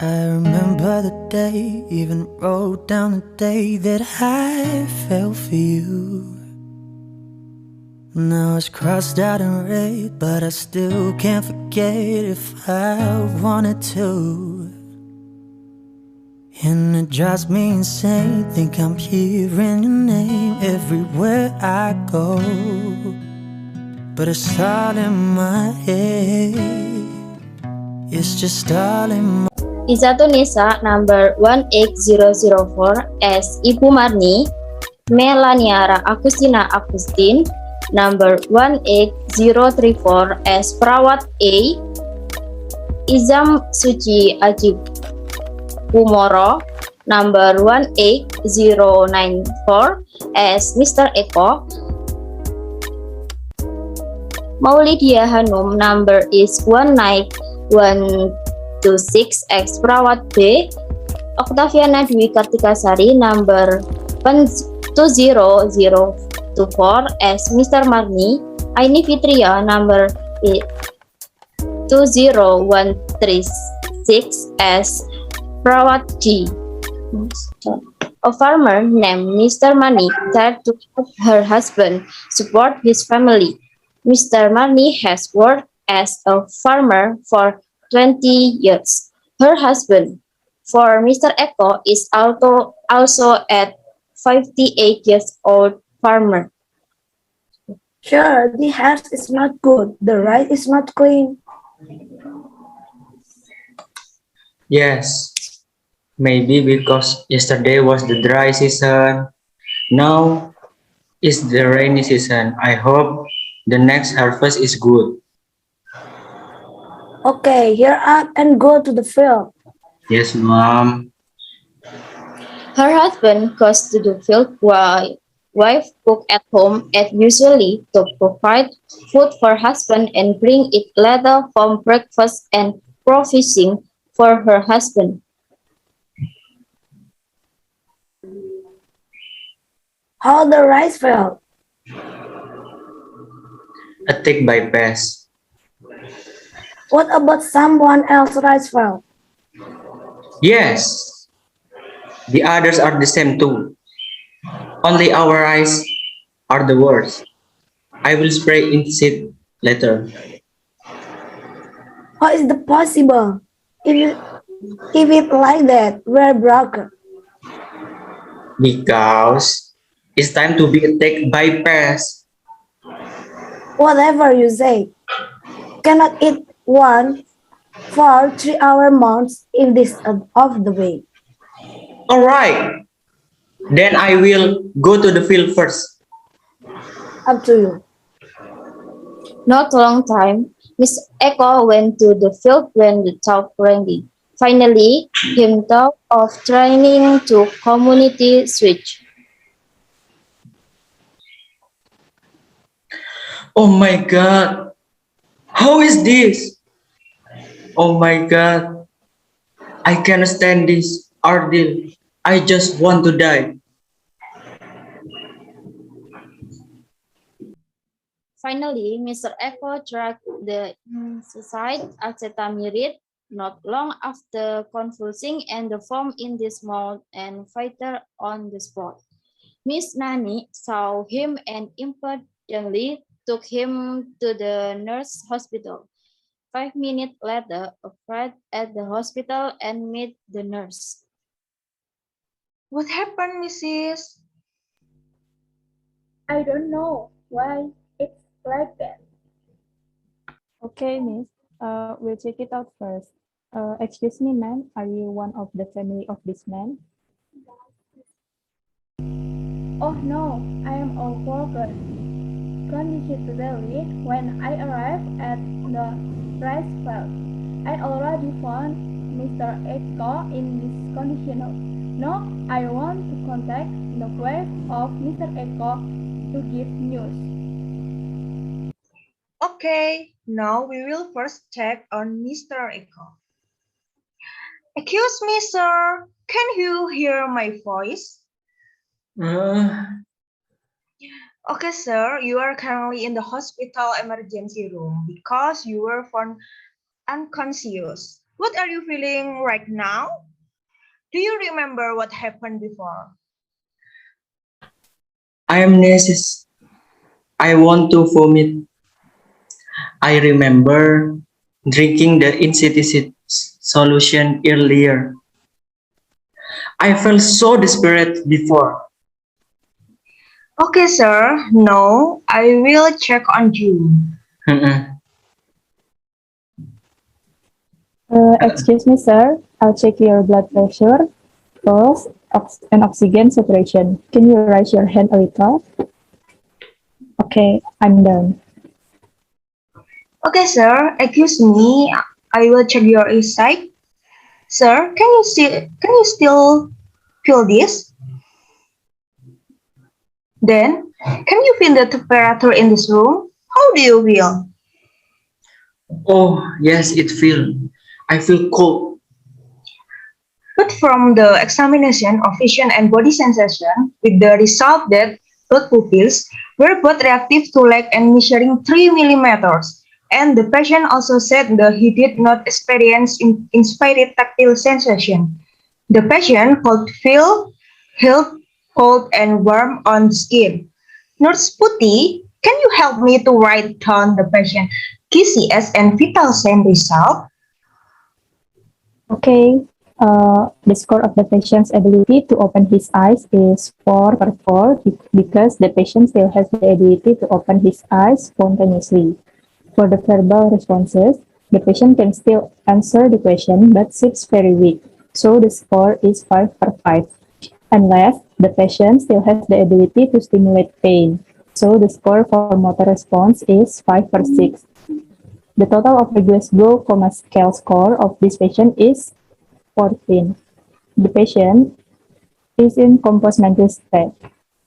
I remember the day, even wrote down the day that I fell for you. Now it's crossed out in red, but I still can't forget if I wanted to. And it drives me insane, think I'm hearing your name everywhere I go. But it's all in my head, it's just all in my Izatu Nisa number 18004 as Ibu Marni, Melaniara Agustina Agustin number 18034 as Perawat A, Izam Suci Ajib Kumoro number 18094 as Mr. Eko, Maulidia Hanum number is 19126 X Perawat B, Octaviana Dwi Kartikasari number 20024 as Mr. Marni, Aini Fitria number 20136 as Perawat G. A farmer named Mr. Mani tried to help her husband support his family. Mr. Marni has worked as a farmer for 20 years. Her husband, for Mr. Eko, is also at 58 years old farmer. Sure, the house is not good. The rice is not clean. Yes, maybe because yesterday was the dry season. Now is the rainy season. I hope the next harvest is good. Okay, here up and go to the field. Yes, Mom. Her husband goes to the field while wife cook at home as usually to provide food for husband and bring it later from breakfast and provision for her husband. How the rice fell? A thick bypass. What about someone else's rice fell? Yes, the others are the same too. Only our eyes are the worst. I will spray insect later. How is it possible? If it like that, we're broken. Because it's time to be a thick bypass. Whatever you say. Cannot eat one for 3 hour months if this off the way. All right. Then I will go to the field first. Up to you. Not a long time, Miss Eko went to the field when the top rang. Finally, him thought of training to community switch. Oh my God. How is this? Oh my God. I cannot stand this ordeal. I just want to die. Finally, Mr. Eko drank the insecticide acetaminophen not long after convulsing and the foam in his mouth and fighter on the spot. Miss Nani saw him and impatiently took him to the nurse hospital. 5 minutes later, a friend at the hospital and met the nurse. What happened, Mrs.? I don't know why it's like that. Okay, miss. We'll check it out first. Excuse me, ma'am. Are you one of the family of this man? Oh no, I am all broken. Coincidentally, when I arrived at the rice field, I already found Mr. Eko in this condition. Now I want to contact the wife of Mr. Eko to give news. Okay, now we will first check on Mr. Eko. Excuse me, sir. Can you hear my voice? Okay, sir. You are currently in the hospital emergency room because you were found unconscious. What are you feeling right now? Do you remember what happened before? I am nauseous. I want to vomit. I remember drinking the insecticide solution earlier. I felt so desperate before. Okay, sir. No, I will check on you. Mm-mm. Excuse me, sir. I'll check your blood pressure, pulse, and oxygen saturation. Can you raise your hand a little? Okay, I'm done. Okay, sir. Excuse me. I will check your eyesight. Sir, can you still feel this? Then, can you feel the temperature in this room? How do you feel? Oh, yes, it feels. I feel cold. But from the examination of vision and body sensation, with the result that blood pupils were both reactive to light and measuring 3 millimeters. And the patient also said that he did not experience inspired tactile sensation. The patient could feel hot, cold, and warm on skin. Nurse Putih, can you help me to write down the patient QCS and vital sign result? Okay, the score of the patient's ability to open his eyes is 4 per 4 because the patient still has the ability to open his eyes spontaneously. For the verbal responses, the patient can still answer the question but seems very weak, so the score is 5 per 5. Unless the patient still has the ability to stimulate pain, so the score for motor response is 5 per 6. The total of the Glasgow Coma Scale score of this patient is 14. The patient is in composed mental state.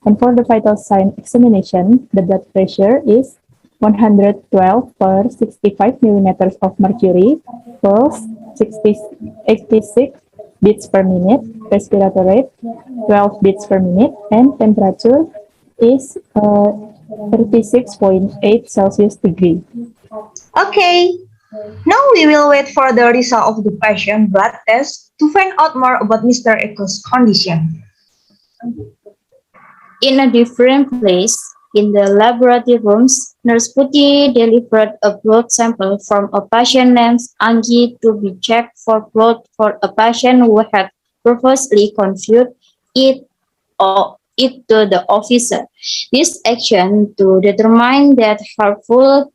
And for the vital sign examination, the blood pressure is 112 per 65 millimeters of mercury, pulse 86 beats per minute, respiratory rate 12 beats per minute, and temperature is 36.8 Celsius degree. Okay, now we will wait for the result of the patient blood test to find out more about Mr. Eko's condition. In a different place, in the laboratory rooms, Nurse Putih delivered a blood sample from a patient named Anggi to be checked for blood for a patient who had previously confused it to the officer. This action to determine that harmful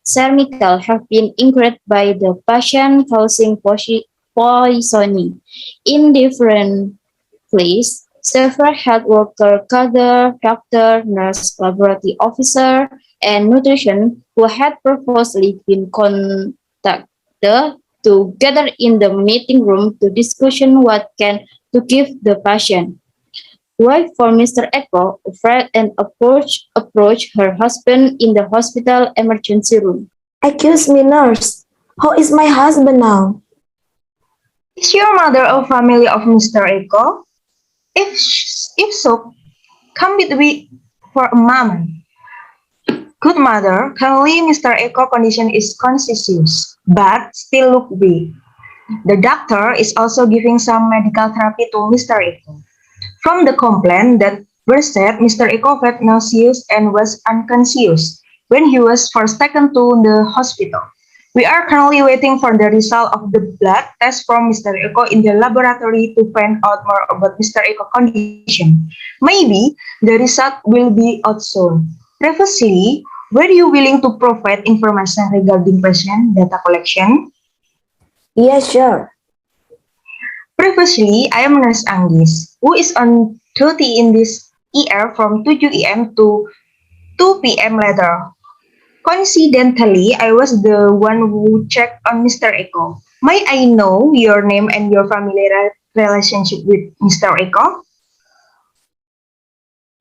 chemicals have been incurred by the patient causing poisoning. In different place, several health workers gather, doctor, nurse, laboratory officer, and nutrition who had previously been contacted to gather in the meeting room to discussion what can to give the patient. Wife for Mr. Echo, afraid and approach her husband in the hospital emergency room. Excuse me, nurse. How is my husband now? Is your mother a family of Mr. Eko? If so, come with me for a moment. Good mother, currently Mr. Eko condition is conscious, but still look weak. The doctor is also giving some medical therapy to Mr. Eko. From the complaint that were said, Mr. Eko felt nauseous and was unconscious when he was first taken to the hospital. We are currently waiting for the result of the blood test from Mr. Eko in the laboratory to find out more about Mr. Eko's condition. Maybe the result will be out soon. Previously, were you willing to provide information regarding patient data collection? Yes, sure. Previously, I am Nurse Anggis, who is on duty in this ER from 7 a.m. to 2 p.m. later. Coincidentally, I was the one who checked on Mr. Eko. May I know your name and your family relationship with Mr. Eko?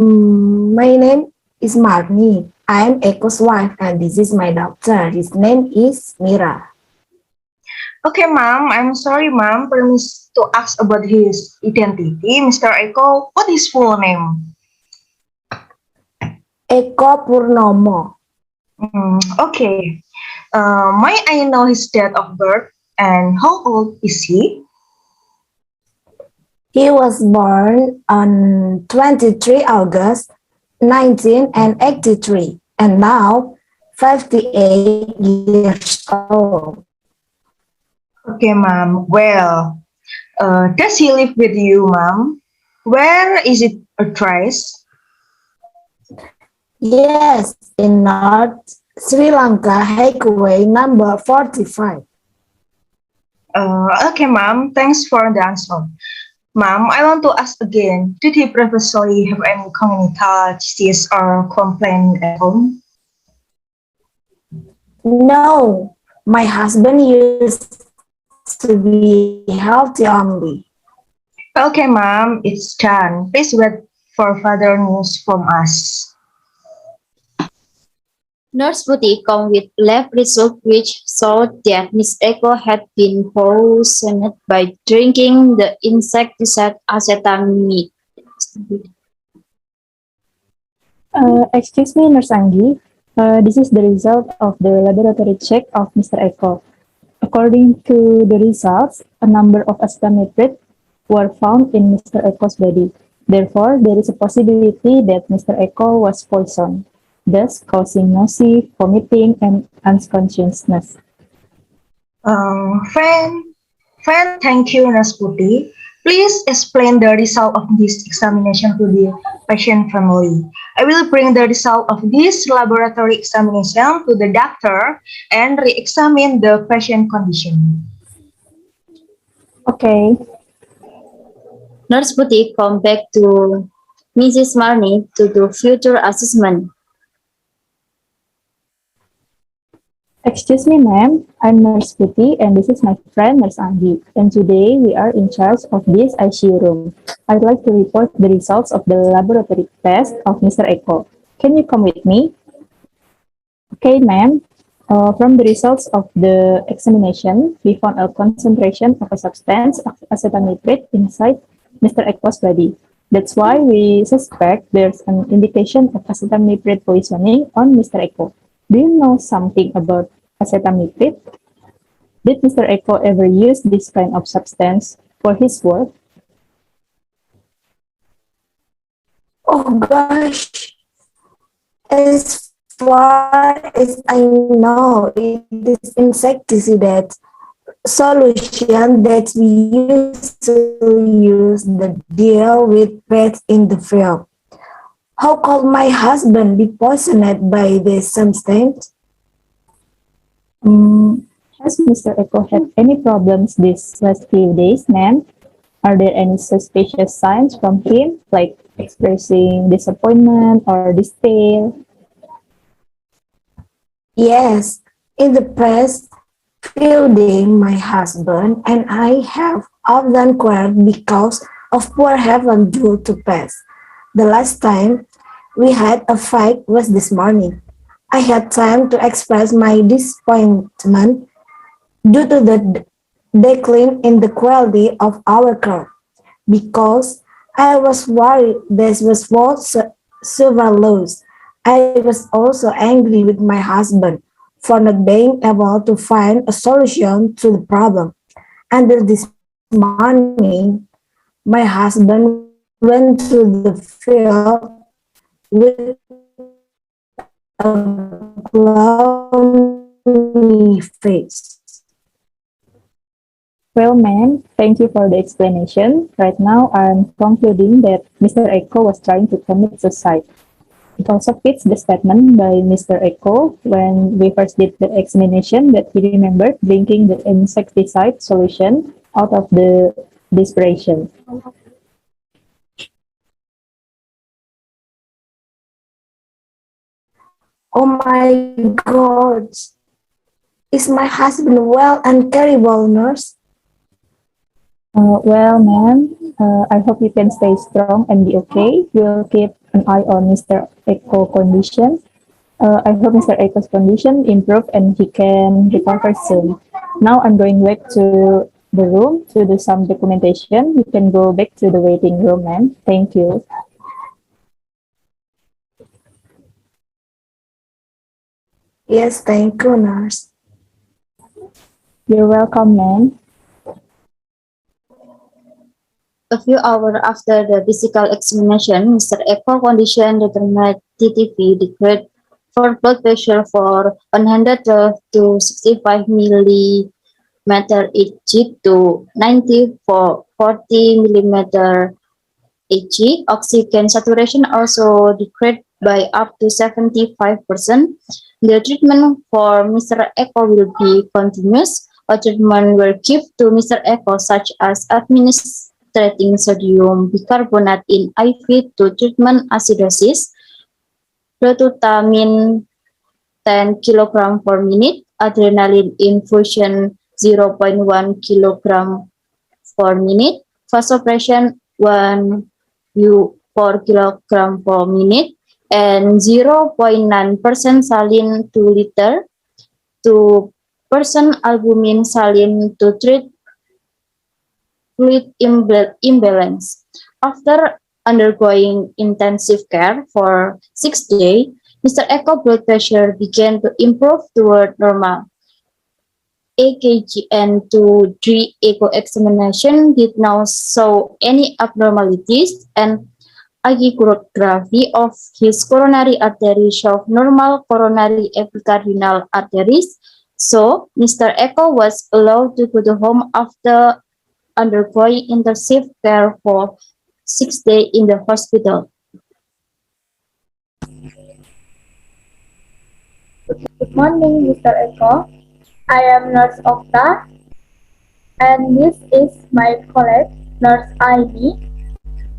My name is Marni. I am Eko's wife and this is my doctor. His name is Mira. Okay, ma'am. I'm sorry, ma'am. Permit to ask about his identity. Mr. Eko, what is full name? Eko Purnomo. Okay. May I know his date of birth? And how old is he? He was born on 23 August 1983 and now 58 years old. Okay, ma'am. Well, does he live with you, ma'am? Where is it addressed? Yes, in North Sri Lanka, Highway number 45. Okay, ma'am. Thanks for the answer. Ma'am, I want to ask again. Did he previously have any congenital disease or complaint at home? No, my husband used to be healthy only. Okay, ma'am. It's done. Please wait for further news from us. Nurse Putty come with lab result which showed that Miss Echo had been poisoned by drinking the insecticide acetamide. Excuse me, Nurse Anggi. This is the result of the laboratory check of Mr. Eko. According to the results, a number of acetamiprid were found in Mr. Eko's body. Therefore, there is a possibility that Mr. Eko was poisoned, thus causing nausea, vomiting, and unconsciousness. Thank you, Nurse Putty. Please explain the result of this examination to the patient family. I will bring the result of this laboratory examination to the doctor and re-examine the patient condition. Okay. Nurse Putty come back to Mrs. Marnie to do future assessment. Excuse me, ma'am. I'm Nurse Putty, and this is my friend, Nurse Anggi. And today we are in charge of this ICU room. I'd like to report the results of the laboratory test of Mr. Eko. Can you come with me? Okay, ma'am. From the results of the examination, we found a concentration of a substance, acetamiprid, inside Mr. Eko's body. That's why we suspect there's an indication of acetamiprid poisoning on Mr. Eko. Do you know something about acetamiprid? Did Mr. Eko ever use this kind of substance for his work? Oh gosh, as far as I know, it is insecticide solution that we usually use to deal with pests in the field. How could my husband be poisoned by this substance? Has Mr. Eko had any problems these last few days, ma'am? Are there any suspicious signs from him, like expressing disappointment or despair? Yes, in the past few days, my husband and I have often quarreled because of poor health due to pests. The last time we had a fight was this morning. I had time to express my disappointment due to the decline in the quality of our crop because I was worried this was for several loss. I was also angry with my husband for not being able to find a solution to the problem. Until this morning, my husband went to the field with a gloomy face. Well, ma'am, thank you for the explanation. Right now, I'm concluding that Mr. Eko was trying to commit suicide. It also fits the statement by Mr. Eko when we first did the examination that he remembered drinking the insecticide solution out of the desperation. Oh my God, is my husband well and terrible, nurse? Well, ma'am, I hope you can stay strong and be okay. We'll keep an eye on Mr. Eko condition. I hope Mr. Eko's condition improve and he can recover soon. Now I'm going back to the room to do some documentation. You can go back to the waiting room, ma'am. Thank you. Yes, thank you, nurse. You're welcome, ma'am. A few hours after the physical examination, Mr. Eko condition determined TTP declared for blood pressure for 112 to 65 millimeter Hg to 90 for 40 millimeter Hg. Oxygen saturation also decreased by up to 75%. The treatment for Mr. Eko will be continuous. A treatment will give to Mr. Eko such as administrating sodium bicarbonate in IV to treatment acidosis, rotutamine 10 kg per minute, adrenaline infusion 0.1 kg per minute, vasopressin 1 U/4 kg per minute, and 0.9% saline 2 liter, 2% albumin saline to treat fluid imbalance. After undergoing intensive care for 6 days, Mr. Eko blood pressure began to improve toward normal. AKG and 2D echo examination did not show any abnormalities, and angiography of his coronary artery showed normal coronary epicardial arteries. So, Mr. Eko was allowed to go to home after undergoing intensive care for 6 days in the hospital. Good morning, Mr. Eko. I am Nurse Okta, and this is my colleague, Nurse Ivy,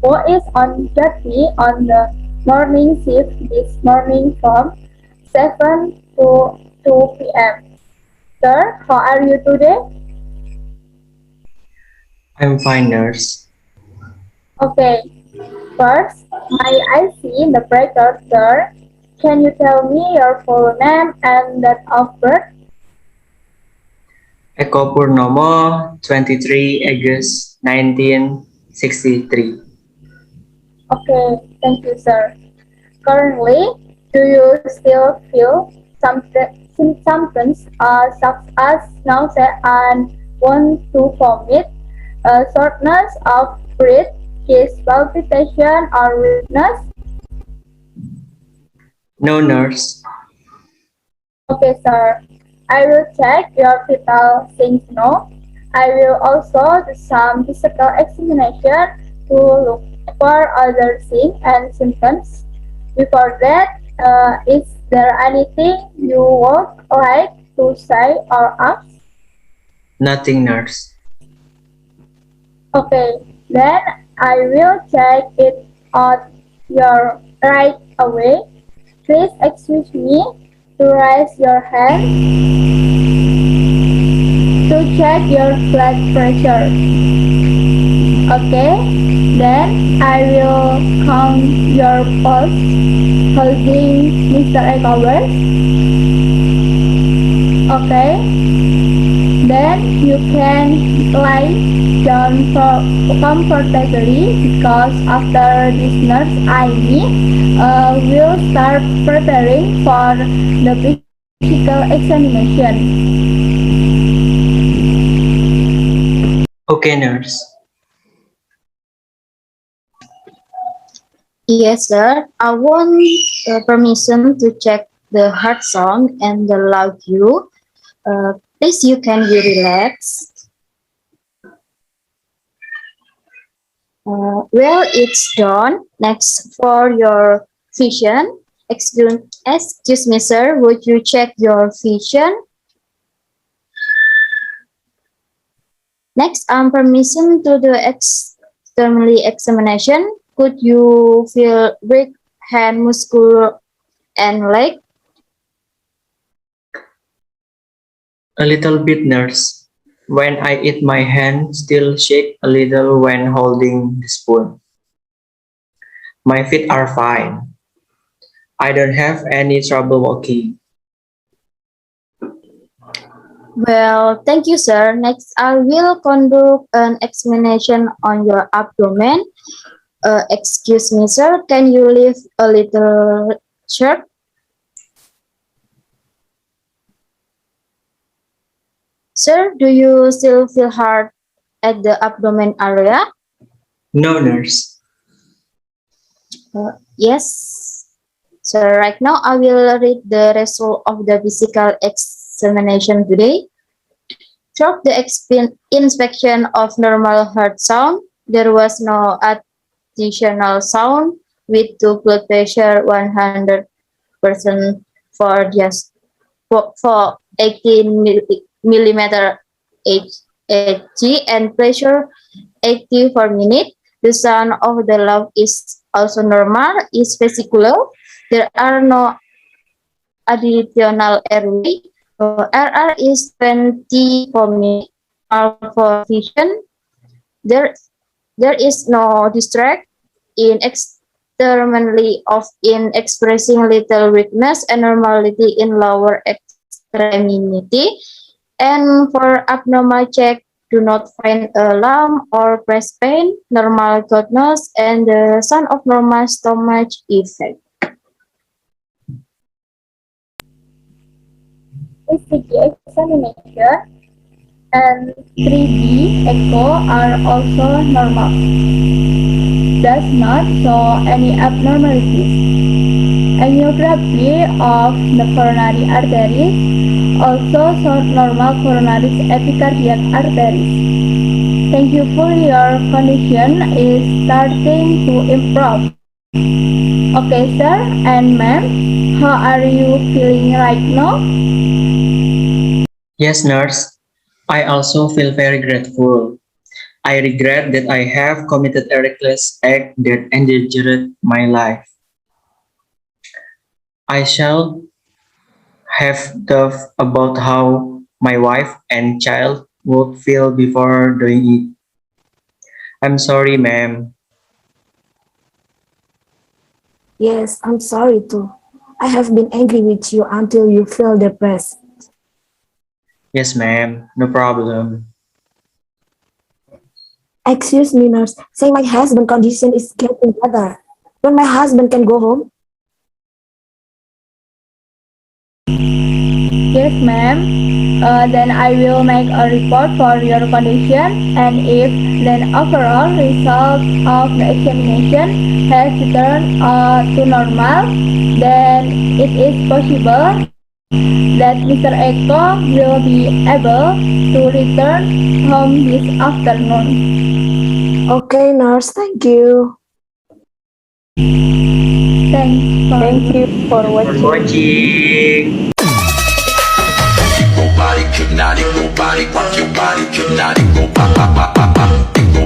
who is on duty on the morning shift this morning from 7 to 2 p.m. Sir, how are you today? I'm fine, nurse. Okay, first, may I see the breaker, sir? Can you tell me your full name and date of birth? Eko Purnomo, 23 August 1963. Okay, thank you, sir. Currently, do you still feel some symptoms such as nausea and want to vomit, shortness of breath, chest palpitation, or weakness? No, nurse. Okay, sir. I will check your vital signs now. I will also do some physical examination to look for other signs and symptoms. Before that, is there anything you would like to say or ask? Nothing, nurse. Okay, then I will check it out your right away. Please excuse me to raise your hand to check your blood pressure. Okay, then I will count your pulse holding Mr. Ekover's. Okay, then you can lie down comfortably because after this nurse Ivy will start preparing for the physical examination. Okay, nurse. Yes, sir. I want permission to check the heart sound and the loud view. Please, you can be relaxed. Well, it's done. Next, for your vision. Excuse me, sir. Would you check your vision? Next, permission to the externally examination. Could you feel weak hand, muscle, and leg? A little bit, nurse. When I eat, my hand still shake a little when holding the spoon. My feet are fine. I don't have any trouble walking. Well, thank you, sir. Next, I will conduct an examination on your abdomen. Excuse me, sir. Can you lift a little shirt? Sir, do you still feel hard at the abdomen area? No, nurse. Yes. So right now I will read the result of the physical examination today. Throughout the inspection of normal heart sound, there was no additional sound with two blood pressure 100% for just for 18 millimeter Hg and pressure 80 per minute. The sound of the lung is also normal, is vesicular. There are no additional airway. RR is 20 per minute. For vision, there is no distract in extremely of in expressing little weakness and normality in lower extremity. And for abnormal check, do not find a lump or breast pain, normal goutness, and the sign of normal stomach effect. ECG examination and 3D echo are also normal. Does not show any abnormalities. Angiography of the coronary arteries also show normal coronary epicardiac arteries. Thank you for your condition is starting to improve. Okay, sir and ma'am, how are you feeling right now? Yes, nurse. I also feel very grateful. I regret that I have committed a reckless act that endangered my life. I shall have thought about how my wife and child would feel before doing it. I'm sorry, ma'am. Yes, I'm sorry too. I have been angry with you until you feel depressed. Yes, ma'am. No problem. Excuse me, nurse. Say my husband's condition is getting better. When my husband can go home? Yes, ma'am. Then I will make a report for your condition, and if then overall result of the examination has returned to normal, then it is possible that Mr. Eko will be able to return home this afternoon. Okay, nurse, thank you. Thank you for For watching. watching. Go body, hypnotic, go body, rock your body, hypnotic, go pop, pop, pop, pop, pop, go